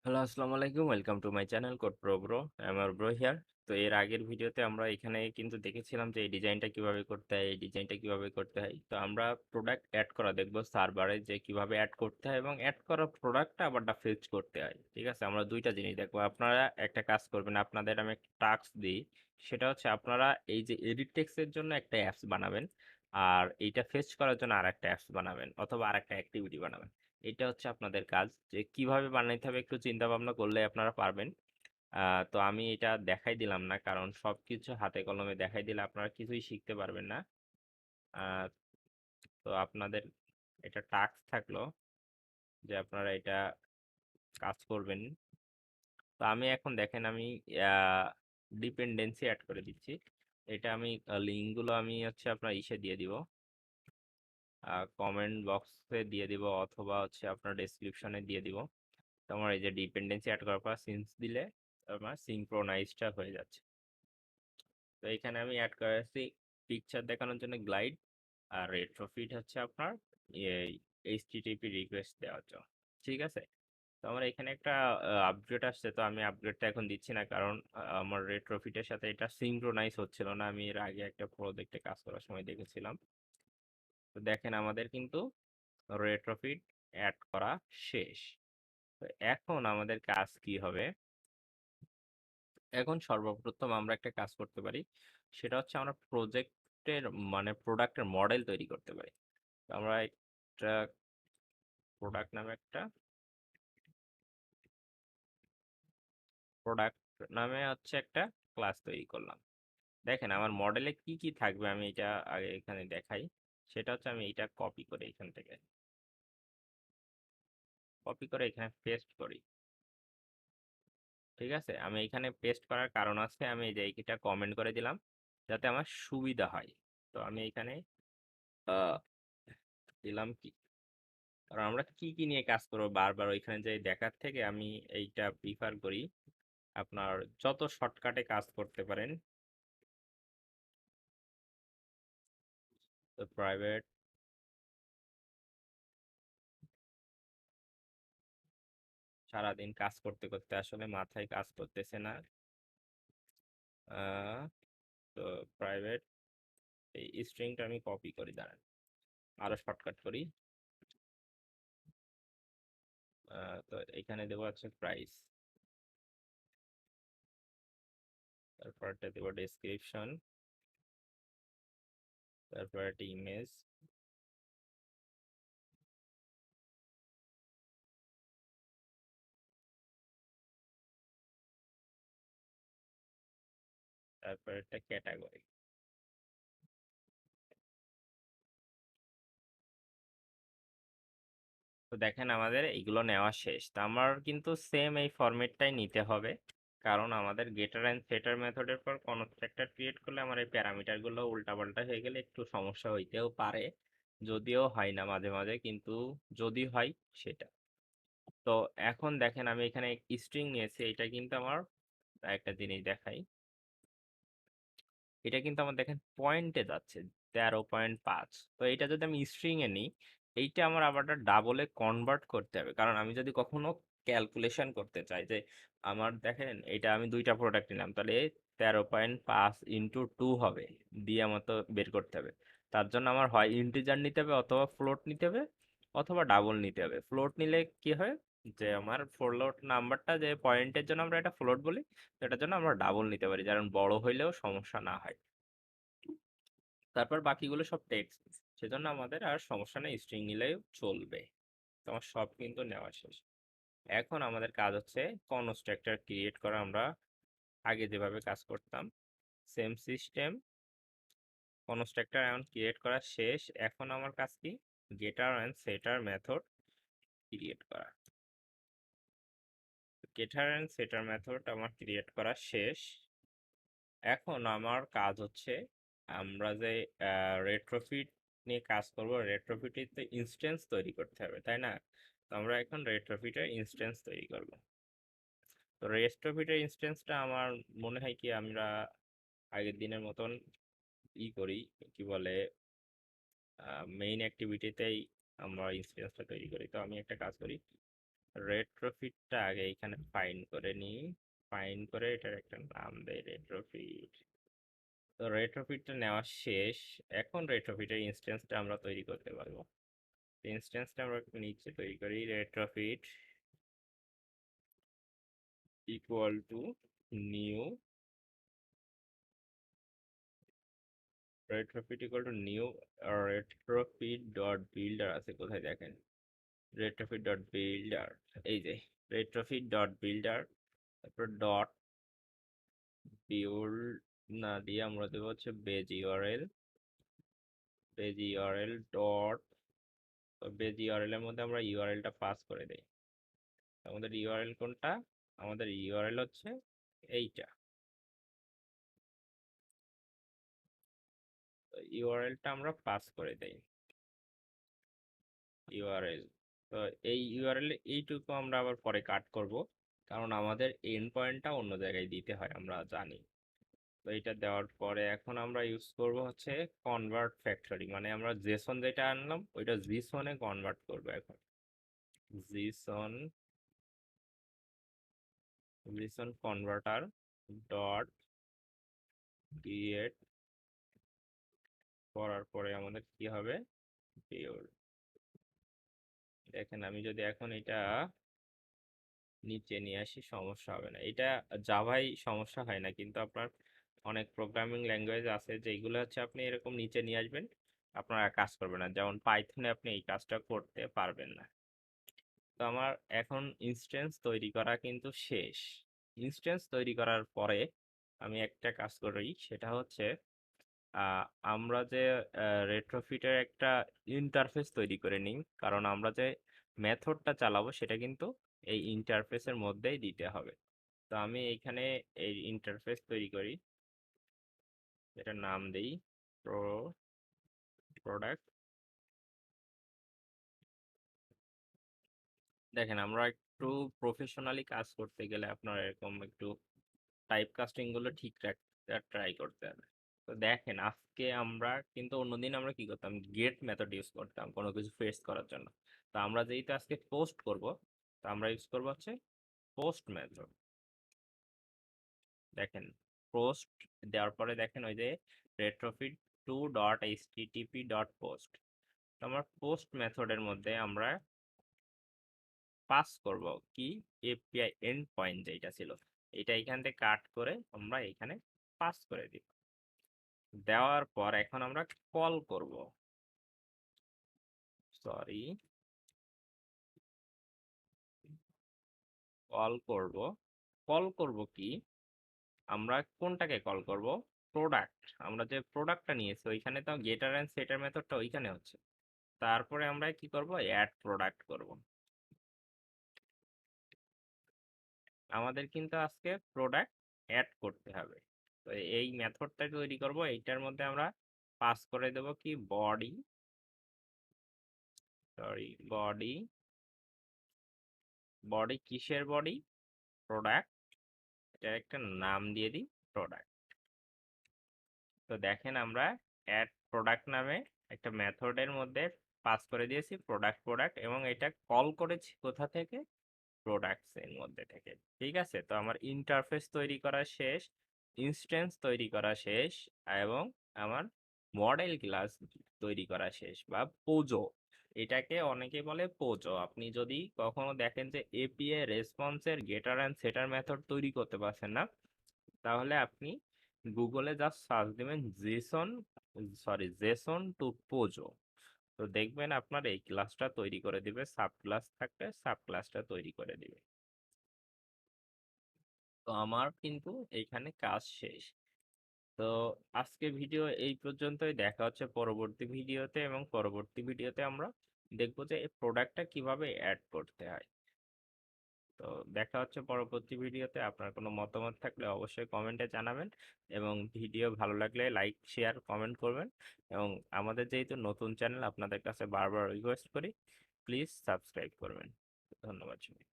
Hello, আসসালামু আলাইকুম। Welcome to my channel CodePro Bro। আমার ব্রো হিয়ার। তো এর আগের ভিডিওতে আমরা এখানে কিন্তু দেখেছিলাম যে এই ডিজাইনটা কিভাবে করতে হয়, এই ডিজাইনটা কিভাবে করতে হয়। তো আমরা প্রোডাক্ট অ্যাড করা দেখবো সার্ভারে যে কিভাবে অ্যাড করতে হয় এবং অ্যাড করা প্রোডাক্টটা আবার ফেচ করতে হয়। ঠিক আছে? আমরা দুইটা জিনিস দেখবো। আপনারা একটা কাজ করবেন, আপনাদের আমি একটা টাস্ক দিই। সেটা হচ্ছে আপনারা এই যে এডিট টেক্সটের জন্য একটা অ্যাপস বানাবেন, আর এইটা ফেচ করার জন্য আরেকটা অ্যাপস বানাবেন অথবা আরেকটা অ্যাক্টিভিটি বানাবেন। এটা হচ্ছে আপনাদের কাজ, যে কিভাবে বানাইতে হবে একটু চিন্তা ভাবনা করলে আপনারা পারবেন। তো আমি এটা দেখাই দিলাম না, কারণ সবকিছু হাতে কলমে দেখাই দিলে আপনারা কিছুই শিখতে পারবেন না। আহ, তো আপনাদের এটা টাস্ক থাকলো যে আপনারা এটা কাজ করবেন। তো আমি এখন দেখেন আমি ডিপেন্ডেন্সি অ্যাড করে দিচ্ছি। এটা আমি লিঙ্কগুলো আমি হচ্ছে আপনার ইসে দিয়ে দিব, কমেন্ট বক্সে দিয়ে দিব অথবা হচ্ছে আপনার ডেসক্রিপশনে দিয়ে দিব। তোমার এই যে ডিপেন্ডেন্সি অ্যাড করার পর সিন্স দিলে আমার সিঙ্ক্রোনাইজটা হয়ে যাচ্ছে। তো এখানে আমি অ্যাড করেছি পিকচার দেখানোর জন্য গ্লাইড, আর রেট্রোফিট হচ্ছে আপনার এই এইচটিটিপি রিকোয়েস্ট দেওয়ার জন্য। ঠিক আছে? তো আমার এখানে একটা আপডেট আসছে, তো আমি আপডেটটা এখন দিচ্ছি না, কারণ আমার রেট্রোফিটের সাথে এটা সিঙ্ক্রোনাইজ হচ্ছিল না। আমি এর আগে একটা প্রজেক্টে কাজ করার সময় দেখেছিলাম। তো দেখেন আমাদের কিন্তু রেট্রোফিট অ্যাড করা শেষ। তো এখন আমাদের কাজ কি হবে? এখন সর্বপ্রথম আমরা একটা কাজ করতে পারি, সেটা হচ্ছে আমরা প্রজেক্টের মানে প্রোডাক্টের মডেল তৈরি করতে পারি। তো আমরা একটা প্রোডাক্ট নামে একটা প্রোডাক্ট নামে হচ্ছে একটা ক্লাস তৈরি করলাম। দেখেন আমার মডেলে কি কি থাকবে আমি এটা আগে এখানে দেখাই। সেটা হচ্ছে আমি এটা কপি করে এখান থেকে কপি করে এখানে পেস্ট করি। ঠিক আছে? আমি এখানে পেস্ট করার কারণ আছে, আমি এই যে এটা কমেন্ট করে দিলাম যাতে আমার সুবিধা হয়। তো আমি এখানে আহ, দিলাম কি, কারণ আমরা কি কি নিয়ে কাজ করবো বারবার ওইখানে যে দেখার থেকে আমি এইটা প্রিফার করি আপনার যত শর্টকাটে কাজ করতে পারেন। তো প্রাইভেট, সারাদিন কাজ করতে করতে আসলে মাথায় কাজ করতেছে না। আহ, তো প্রাইভেট এই স্ট্রিংটা আমি কপি করি, দাঁড়ান আরো শর্টকাট করি। তো এখানে দেবো হচ্ছে প্রাইস, তারপরটা দেবো ডেসক্রিপশন, তারপর একটা ইমেজ, তারপর একটা ক্যাটাগরি। তো দেখেন আমাদের এইগুলো নেওয়া শেষ। তো আমার কিন্তু সেম এই ফরম্যাটটাই নিতে হবে, কারণ আমাদের গেটার অ্যান্ড সেটার মেথডের পর কনস্ট্রাক্টর ক্রিয়েট করলে আমার এই প্যারামিটারগুলো উল্টাপাল্টা হয়ে গেলে একটু সমস্যা হইতেও পারে, যদিও হয় না মাঝে মাঝে, কিন্তু যদি হয় সেটা। তো এখন দেখেন আমি এখানে স্ট্রিং নিয়েছি, এটা কিন্তু আমার একটা জিনিস দেখাই। এটা কিন্তু আমার দেখেন পয়েন্টে যাচ্ছে 13.5। তো এটা যদি আমি স্ট্রিং এ নিই, এইটা আমার আবার ডাবলে কনভার্ট করতে হবে, কারণ আমি যদি কখনো ক্যালকুলেশন করতে চাই যে আমার দেখেন এটা আমি দুইটা প্রোডাক্ট নিলাম, তাহলে 13.5 × 2 হবে, দিয়ে আমার তো বের করতে হবে। তার জন্য আমার হয় ইন্টিজার নিতে হবে অথবা ফ্লোট নিতে হবে অথবা ডাবল নিতে হবে। ফ্লোট নিলে কি হয়, যে আমার ফ্লোট নাম্বারটা যে পয়েন্টের জন্য আমরা এটা ফ্লোট বলি, সেটার জন্য আমরা ডাবল নিতে পারি, কারণ বড় হইলেও সমস্যা না হয়। তারপর বাকিগুলো সব টেক্সট, সেজন্য আমাদের আর সমস্যা নেই, স্ট্রিং নিলেও চলবে। তো আমার সব কিন্তু নেওয়া শেষ। এখন আমাদের কাজ হচ্ছে কনস্ট্রাক্টর ক্রিয়েট করা। আমরা আগে যেভাবে কাজ করতাম সেম সিস্টেম, কনস্ট্রাক্টর এখন ক্রিয়েট করা শেষ। এখন আমার কাজ কি, গেটার অ্যান্ড সেটার মেথড ক্রিয়েট করা। গেটার অ্যান্ড সেটার মেথড আমার ক্রিয়েট করা শেষ। এখন আমার কাজ হচ্ছে আমরা যে রেট্রোফিট নিয়ে কাজ করব, রেট্রোফিটের তো ইনস্ট্যান্স তৈরি করতে হবে, তাই না? তো আমরা এখন রেট্রোফিটের ইনস্ট্যান্স তৈরি করব। তো রেট্রোফিটের ইনস্ট্যান্সটা আমার মনে হয় কি আমরা আগের দিনের মতন করি, কি বলে, মেইন অ্যাক্টিভিটিতেই আমরা ইনস্ট্যান্সটা তৈরি করি। তো আমি একটা কাজ করি, রেট্রোফিটটা আগে এখানে ফাইন করে নিই, ফাইন করে এটার একটা নাম দেই রেট্রোফিট। তো রেট্রোফিটটা নেওয়া শেষ। এখন রেট্রোফিটের ইনস্ট্যান্সটা আমরা তৈরি করতে পারবো। ইনস্ট্যান্সটা আমরা নিচে তৈরি করি, retrofit equal to new, retrofit equal to new retrofit dot builder আছে কোথায় দেখেন, retrofit dot builder, এই যে retrofit dot builder, তারপর ডট বিল্ড না দিয়ে আমরা দেবো হচ্ছে base URL, base URL dot, base URL এর মধ্যে আমরা ইউআরএলটা পাস করে দেই। আমাদের ইউআরএল কোনটা, আমাদের ইউআরএল হচ্ছে এইটা, ইউআরএলটা আমরা পাস করে দেই ইউআরএল। তো এই ইউআরএল এইটুকু আমরা আবার পরে কাট করব, কারণ আমাদের এন্ড পয়েন্টটা অন্য জায়গায় দিতে হয় আমরা জানি। তো এটা দেওয়ার পরে এখন আমরা ইউজ করব হচ্ছে কনভার্ট ফ্যাক্টরি, মানে আমরা জেসন যেটা আনলাম ওইটা জিসনে কনভার্ট করব এখন। জিসন, জিসন কনভার্টার ডট ক্রিয়েট করার পরে আমাদের কি হবে, বিল্ড। দেখেন আমি যদি এখন এটা নিচে নিয়ে আসি সমস্যা হবে না, এটা জাভাই সমস্যা হয় না, কিন্তু আপনার অনেক প্রোগ্রামিং ল্যাঙ্গুয়েজ আছে যেগুলো হচ্ছে আপনি এরকম নিচে নিয়ে আসবেন আপনারা কাজ করবে না, যেমন পাইথনে আপনি এই কাজটা করতে পারবেন না। তো আমার এখন ইনস্ট্যান্স তৈরি করা কিন্তু শেষ। ইনস্ট্যান্স তৈরি করার পরে আমি একটা কাজ করি, সেটা হচ্ছে আহ, আমরা যে রেট্রোফিটের একটা ইন্টারফেস তৈরি করে নিই, কারণ আমরা যে মেথডটা চালাবো সেটা কিন্তু এই ইন্টারফেসের মধ্যেই দিতে হবে। তো আমি এইখানে এই ইন্টারফেস তৈরি করি, এটার নাম দেই প্রোডাক্ট। দেখেন আমরা একটু প্রফেশনালি কাজ করতে গেলে আপনার এরকম একটু টাইপ কাস্টিং গুলো ঠিক রাখতে ট্রাই করতে হবে। তো দেখেন আজকে আমরা কিন্তু, অন্যদিন আমরা কি করতাম, গেট মেথড ইউজ করতাম কোনো কিছু ফেস করার জন্য। তো আমরা যেহেতু আজকে পোস্ট করব, তো আমরা ইউজ করবো হচ্ছে পোস্ট মেথড। দেখেন পোস্ট দেওয়ার পরে দেখেন ওই যে retrofit two dot HTTP dot post, আমার পোস্ট মেথডের মধ্যে আমরা পাস করব কি, এপিআই এন্ড পয়েন্ট যেটা ছিল এটা এখান থেকে কাট করে আমরা এখানে পাস করে দিব। দেওয়ার পর এখন আমরা কল করব, সরি কল করব, কল করব কি, আমরা কোনটাকে কল করব, প্রোডাক্ট, আমরা যে প্রোডাক্টটা নিয়েছি ওইখানে তো গেটার এন্ড সেটার মেথডটা ওইখানে হচ্ছে। তারপরে আমরা কি করব, অ্যাড প্রোডাক্ট করব। আমাদের কিন্তু আজকে প্রোডাক্ট অ্যাড করতে হবে। তো এই মেথডটা তৈরি করব, এইটার মধ্যে আমরা পাস করে দেব কি বডি, সরি বডি, বডি কিসের বডি, প্রোডাক্ট, এটার একটা নাম দিয়ে দিই প্রোডাক্ট। তো দেখেন আমরা অ্যাড প্রোডাক্ট নামে একটা মেথডের মধ্যে পাস করে দিয়েছি প্রোডাক্ট প্রোডাক্ট, এবং এটা কল করেছি কোথা থেকে, প্রোডাক্টস এর মধ্যে থেকে। ঠিক আছে, তো আমার ইন্টারফেস তৈরি করা শেষ, ইনস্ট্যান্স তৈরি করা শেষ, এবং আমার মডেল ক্লাস তৈরি করা শেষ বা পোজো, এটাকে অনেকে বলে পোজো। আপনি যদি কখনো দেখেন যে এপিআই রেসপন্সের গেটার অ্যান্ড সেটার মেথড তৈরি করতে পারছেন না, তাহলে আপনি গুগলে জাস্ট সার্চ দিবেন জেসন, সরি জেসন টু পোজো, তো দেখবেন আপনার এই ক্লাসটা তৈরি করে দিবে, সাব ক্লাস থাকলে সাব ক্লাসটা তৈরি করে দিবে। তো আমার কিন্তু এইখানে কাজ শেষ। তো আজকে ভিডিও এই পর্যন্তই, দেখা হচ্ছে পরবর্তী ভিডিওতে, এবং পরবর্তী ভিডিওতে আমরা দেখবো যে এই প্রোডাক্টটা কিভাবে অ্যাড করতে হয়। তো দেখা হচ্ছে পরবর্তী ভিডিওতে। আপনার কোনো মতামত থাকলে অবশ্যই কমেন্টে জানাবেন, এবং ভিডিও ভালো লাগলে লাইক শেয়ার কমেন্ট করবেন, এবং আমাদের যেহেতু নতুন চ্যানেল আপনাদের কাছে বারবার রিকোয়েস্ট করি প্লিজ সাবস্ক্রাইব করবেন। ধন্যবাদ সবাইকে।